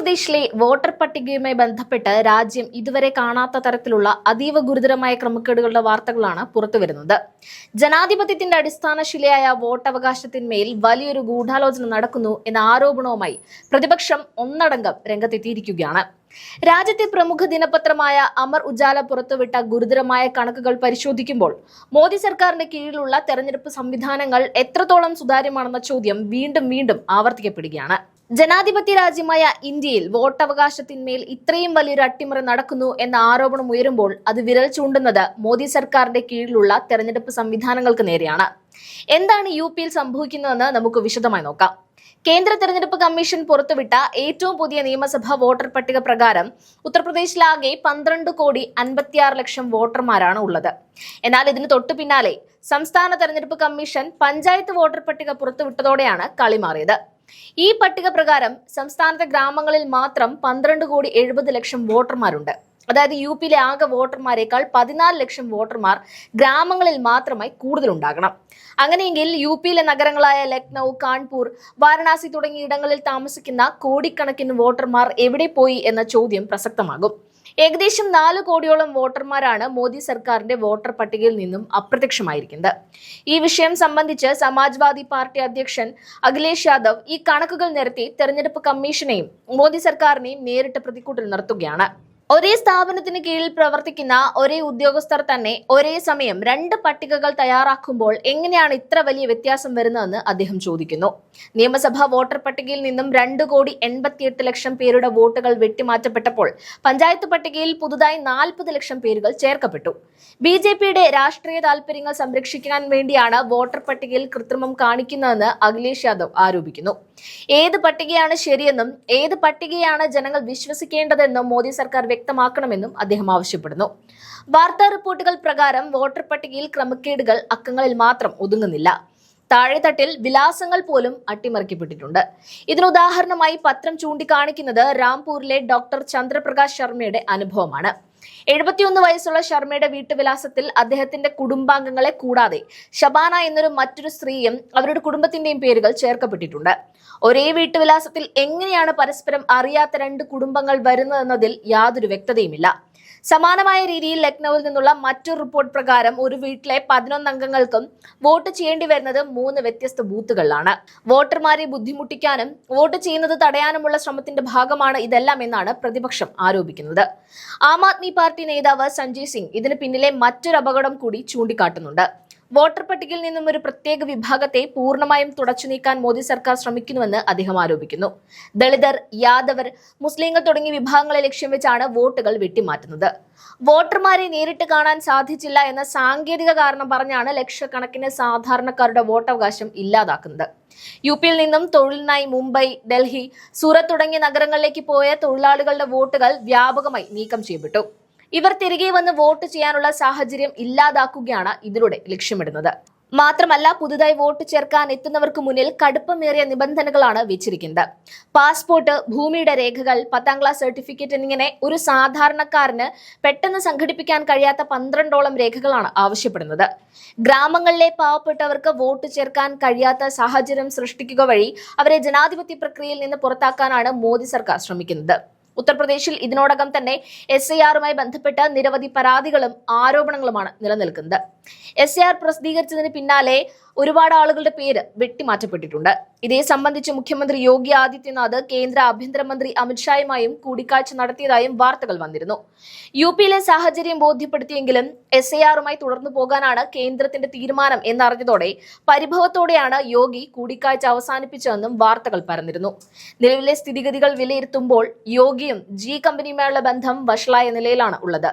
ഉത്തർപ്രദേശിലെ വോട്ടർ പട്ടികയുമായി ബന്ധപ്പെട്ട് രാജ്യം ഇതുവരെ കാണാത്ത തരത്തിലുള്ള അതീവ ഗുരുതരമായ ക്രമക്കേടുകളുടെ വാർത്തകളാണ് പുറത്തുവരുന്നത്. ജനാധിപത്യത്തിന്റെ അടിസ്ഥാന ശിലയായ വോട്ടവകാശത്തിന്മേൽ വലിയൊരു ഗൂഢാലോചന നടക്കുന്നു എന്ന ആരോപണവുമായി പ്രതിപക്ഷം ഒന്നടങ്കം രംഗത്തെത്തിയിരിക്കുകയാണ്. രാജ്യത്തെ പ്രമുഖ ദിനപത്രമായ അമർ ഉജാല പുറത്തുവിട്ട ഗുരുതരമായ കണക്കുകൾ പരിശോധിക്കുമ്പോൾ മോദി സർക്കാരിന്റെ കീഴിലുള്ള തെരഞ്ഞെടുപ്പ് സംവിധാനങ്ങൾ എത്രത്തോളം സുതാര്യമാണെന്ന ചോദ്യം വീണ്ടും വീണ്ടും ആവർത്തിക്കപ്പെടുകയാണ്. ജനാധിപത്യ രാജ്യമായ ഇന്ത്യയിൽ വോട്ടവകാശത്തിന്മേൽ ഇത്രയും വലിയൊരു അട്ടിമറി നടക്കുന്നു എന്ന ആരോപണം ഉയരുമ്പോൾ അത് വിരൽ ചൂണ്ടുന്നത് മോദി സർക്കാരിന്റെ കീഴിലുള്ള തെരഞ്ഞെടുപ്പ് സംവിധാനങ്ങൾക്ക് നേരെയാണ്. എന്താണ് യു.പിയിൽ സംഭവിക്കുന്നതെന്ന് നമുക്ക് വിശദമായി നോക്കാം. കേന്ദ്ര തെരഞ്ഞെടുപ്പ് കമ്മീഷൻ പുറത്തുവിട്ട ഏറ്റവും പുതിയ നിയമസഭാ വോട്ടർ പട്ടിക പ്രകാരം ഉത്തർപ്രദേശിലാകെ 12,56,00,000 വോട്ടർമാരാണ് ഉള്ളത്. എന്നാൽ ഇതിന് തൊട്ടു പിന്നാലെ സംസ്ഥാന തെരഞ്ഞെടുപ്പ് കമ്മീഷൻ പഞ്ചായത്ത് വോട്ടർ പട്ടിക പുറത്തുവിട്ടതോടെയാണ് കളി മാറിയത്. ഈ പട്ടിക പ്രകാരം സംസ്ഥാനത്തെ ഗ്രാമങ്ങളിൽ മാത്രം 12,70,00,000 വോട്ടർമാരുണ്ട്. അതായത് യു.പിയിലെ ആകെ വോട്ടർമാരെക്കാൾ 14 ലക്ഷം വോട്ടർമാർ ഗ്രാമങ്ങളിൽ മാത്രമായി കൂടുതലുണ്ടാകണം. അങ്ങനെയെങ്കിൽ യു.പിയിലെ നഗരങ്ങളായ ലക്നൌ, കാൺപൂർ, വാരണാസി തുടങ്ങിയ ഇടങ്ങളിൽ താമസിക്കുന്ന കോടിക്കണക്കിന് വോട്ടർമാർ എവിടെ പോയി എന്ന ചോദ്യം പ്രസക്തമാകും. ഏകദേശം 4 കോടിയോളം വോട്ടർമാരാണ് മോദി സർക്കാരിന്റെ വോട്ടർ പട്ടികയിൽ നിന്നും അപ്രത്യക്ഷമായിരിക്കുന്നത്. ഈ വിഷയം സംബന്ധിച്ച് സമാജ്വാദി പാർട്ടി അധ്യക്ഷൻ അഖിലേഷ് യാദവ് ഈ കണക്കുകൾ നിരത്തി തെരഞ്ഞെടുപ്പ് കമ്മീഷനെയും മോദി സർക്കാരിനെയും നേരിട്ട് പ്രതിക്കൂട്ടിൽ നിർത്തുകയാണ്. ഒരേ സ്ഥാപനത്തിന് കീഴിൽ പ്രവർത്തിക്കുന്ന ഒരേ ഉദ്യോഗസ്ഥർ തന്നെ ഒരേ സമയം 2 പട്ടികകൾ തയ്യാറാക്കുമ്പോൾ എങ്ങനെയാണ് ഇത്ര വലിയ വ്യത്യാസം വരുന്നതെന്ന് അദ്ദേഹം ചോദിക്കുന്നു. നിയമസഭാ വോട്ടർ പട്ടികയിൽ നിന്നും 2,88,00,000 പേരുടെ വോട്ടുകൾ വെട്ടിമാറ്റപ്പെട്ടപ്പോൾ പഞ്ചായത്ത് പട്ടികയിൽ പുതുതായി 40 ലക്ഷം പേരുകൾ ചേർക്കപ്പെട്ടു. ബി.ജെ.പിയുടെ രാഷ്ട്രീയ താൽപര്യങ്ങൾ സംരക്ഷിക്കാൻ വേണ്ടിയാണ് വോട്ടർ പട്ടികയിൽ കൃത്രിമം കാണിക്കുന്നതെന്ന് അഖിലേഷ് യാദവ് ആരോപിക്കുന്നു. ഏത് പട്ടികയാണ് ശരിയെന്നും ഏത് പട്ടികയാണ് ജനങ്ങൾ വിശ്വസിക്കേണ്ടതെന്നും മോദി സർക്കാർ വ്യക്തമാക്കണമെന്നും അദ്ദേഹം ആവശ്യപ്പെടുന്നു. വാർത്താ റിപ്പോർട്ടുകൾ പ്രകാരം വോട്ടർ പട്ടികയിൽ ക്രമക്കേടുകൾ അക്കങ്ങളിൽ മാത്രം ഒതുങ്ങുന്നില്ല. താഴെത്തട്ടിൽ വിലാസങ്ങൾ പോലും അട്ടിമറിക്കപ്പെട്ടിട്ടുണ്ട്. ഇതിനുദാഹരണമായി പത്രം ചൂണ്ടിക്കാണിക്കുന്നത് രാംപൂരിലെ ഡോക്ടർ ചന്ദ്രപ്രകാശ് ശർമ്മയുടെ അനുഭവമാണ്. 71 വയസ്സുള്ള ശർമ്മയുടെ വീട്ടുവിലാസത്തിൽ അദ്ദേഹത്തിന്റെ കുടുംബാംഗങ്ങളെ കൂടാതെ ഷബാന എന്നൊരു മറ്റൊരു സ്ത്രീയും അവരുടെ കുടുംബത്തിന്റെയും പേരുകൾ ചേർക്കപ്പെട്ടിട്ടുണ്ട്. ഒരേ വീട്ടുവിലാസത്തിൽ എങ്ങനെയാണ് പരസ്പരം അറിയാത്ത 2 കുടുംബങ്ങൾ വരുന്നതെന്നതിൽ യാതൊരു വ്യക്തതയുമില്ല. സമാനമായ രീതിയിൽ ലക്നൌവിൽ നിന്നുള്ള മറ്റൊരു റിപ്പോർട്ട് പ്രകാരം ഒരു വീട്ടിലെ 11 അംഗങ്ങൾക്കും വോട്ട് ചെയ്യേണ്ടി വരുന്നത് 3 വ്യത്യസ്ത ബൂത്തുകളിലാണ്. വോട്ടർമാരെ ബുദ്ധിമുട്ടിക്കാനും വോട്ട് ചെയ്യുന്നത് തടയാനുമുള്ള ശ്രമത്തിന്റെ ഭാഗമാണ് ഇതെല്ലാം എന്നാണ് പ്രതിപക്ഷം ആരോപിക്കുന്നത്. ആം ആദ്മി പാർട്ടി നേതാവ് സഞ്ജയ് സിംഗ് ഇതിന് പിന്നിലെ മറ്റൊരു അപകടം കൂടി ചൂണ്ടിക്കാട്ടുന്നുണ്ട്. വോട്ടർ പട്ടികയിൽ നിന്നും ഒരു പ്രത്യേക വിഭാഗത്തെ പൂർണ്ണമായും തുടച്ചു നീക്കാൻ മോദി സർക്കാർ ശ്രമിക്കുന്നുവെന്ന് അദ്ദേഹം ആരോപിക്കുന്നു. ദളിതർ, യാദവർ, മുസ്ലിങ്ങൾ തുടങ്ങിയ വിഭാഗങ്ങളെ ലക്ഷ്യം വെച്ചാണ് വോട്ടുകൾ വെട്ടിമാറ്റുന്നത്. വോട്ടർമാരെ നേരിട്ട് കാണാൻ സാധിച്ചില്ല എന്ന സാങ്കേതിക കാരണം പറഞ്ഞാണ് ലക്ഷക്കണക്കിന് സാധാരണക്കാരുടെ വോട്ടവകാശം ഇല്ലാതാക്കുന്നത്. യു.പിയിൽ നിന്നും തൊഴിലിനായി മുംബൈ, ഡൽഹി, സൂറത്ത് തുടങ്ങിയ നഗരങ്ങളിലേക്ക് പോയ തൊഴിലാളികളുടെ വോട്ടുകൾ വ്യാപകമായി നീക്കം ചെയ്യപ്പെട്ടു. ഇവർ തിരികെ വന്ന് വോട്ട് ചെയ്യാനുള്ള സാഹചര്യം ഇല്ലാതാക്കുകയാണ് ഇതിലൂടെ ലക്ഷ്യമിടുന്നത്. മാത്രമല്ല, പുതുതായി വോട്ട് ചേർക്കാൻ എത്തുന്നവർക്ക് മുന്നിൽ കടുപ്പമേറിയ നിബന്ധനകളാണ് വെച്ചിരിക്കുന്നത്. പാസ്പോർട്ട്, ഭൂമിയുടെ രേഖകൾ, 10ാം ക്ലാസ് സർട്ടിഫിക്കറ്റ് എന്നിങ്ങനെ ഒരു സാധാരണക്കാരന് പെട്ടെന്ന് സംഘടിപ്പിക്കാൻ കഴിയാത്ത 12ഓളം രേഖകളാണ് ആവശ്യപ്പെടുന്നത്. ഗ്രാമങ്ങളിലെ പാവപ്പെട്ടവർക്ക് വോട്ട് ചേർക്കാൻ കഴിയാത്ത സാഹചര്യം സൃഷ്ടിക്കുക വഴി അവരെ ജനാധിപത്യ പ്രക്രിയയിൽ നിന്ന് പുറത്താക്കാനാണ് മോദി സർക്കാർ ശ്രമിക്കുന്നത്. ഉത്തർപ്രദേശിൽ ഇതിനോടകം തന്നെ SIRമായി ബന്ധപ്പെട്ട് നിരവധി പരാതികളും ആരോപണങ്ങളുമാണ് നിലനിൽക്കുന്നത്. SIR പ്രസിദ്ധീകരിച്ചതിന് പിന്നാലെ ഒരുപാട് ആളുകളുടെ പേര് വെട്ടിമാറ്റപ്പെട്ടിട്ടുണ്ട്. ഇതേ സംബന്ധിച്ച് മുഖ്യമന്ത്രി യോഗി ആദിത്യനാഥ് കേന്ദ്ര ആഭ്യന്തരമന്ത്രി അമിത്ഷായുമായും കൂടിക്കാഴ്ച നടത്തിയതായും വാർത്തകൾ വന്നിരുന്നു. യു.പിയിലെ സാഹചര്യം ബോധ്യപ്പെടുത്തിയെങ്കിലും SIRമായി തുടർന്നു പോകാനാണ് കേന്ദ്രത്തിന്റെ തീരുമാനം എന്നറിഞ്ഞതോടെ പരിഭവത്തോടെയാണ് യോഗി കൂടിക്കാഴ്ച അവസാനിപ്പിച്ചതെന്നും വാർത്തകൾ പരന്നിരുന്നു. നിലവിലെ സ്ഥിതിഗതികൾ വിലയിരുത്തുമ്പോൾ യോഗിയും ജി കമ്പനിയുമായുള്ള ബന്ധം വഷളായ നിലയിലാണ് ഉള്ളത്.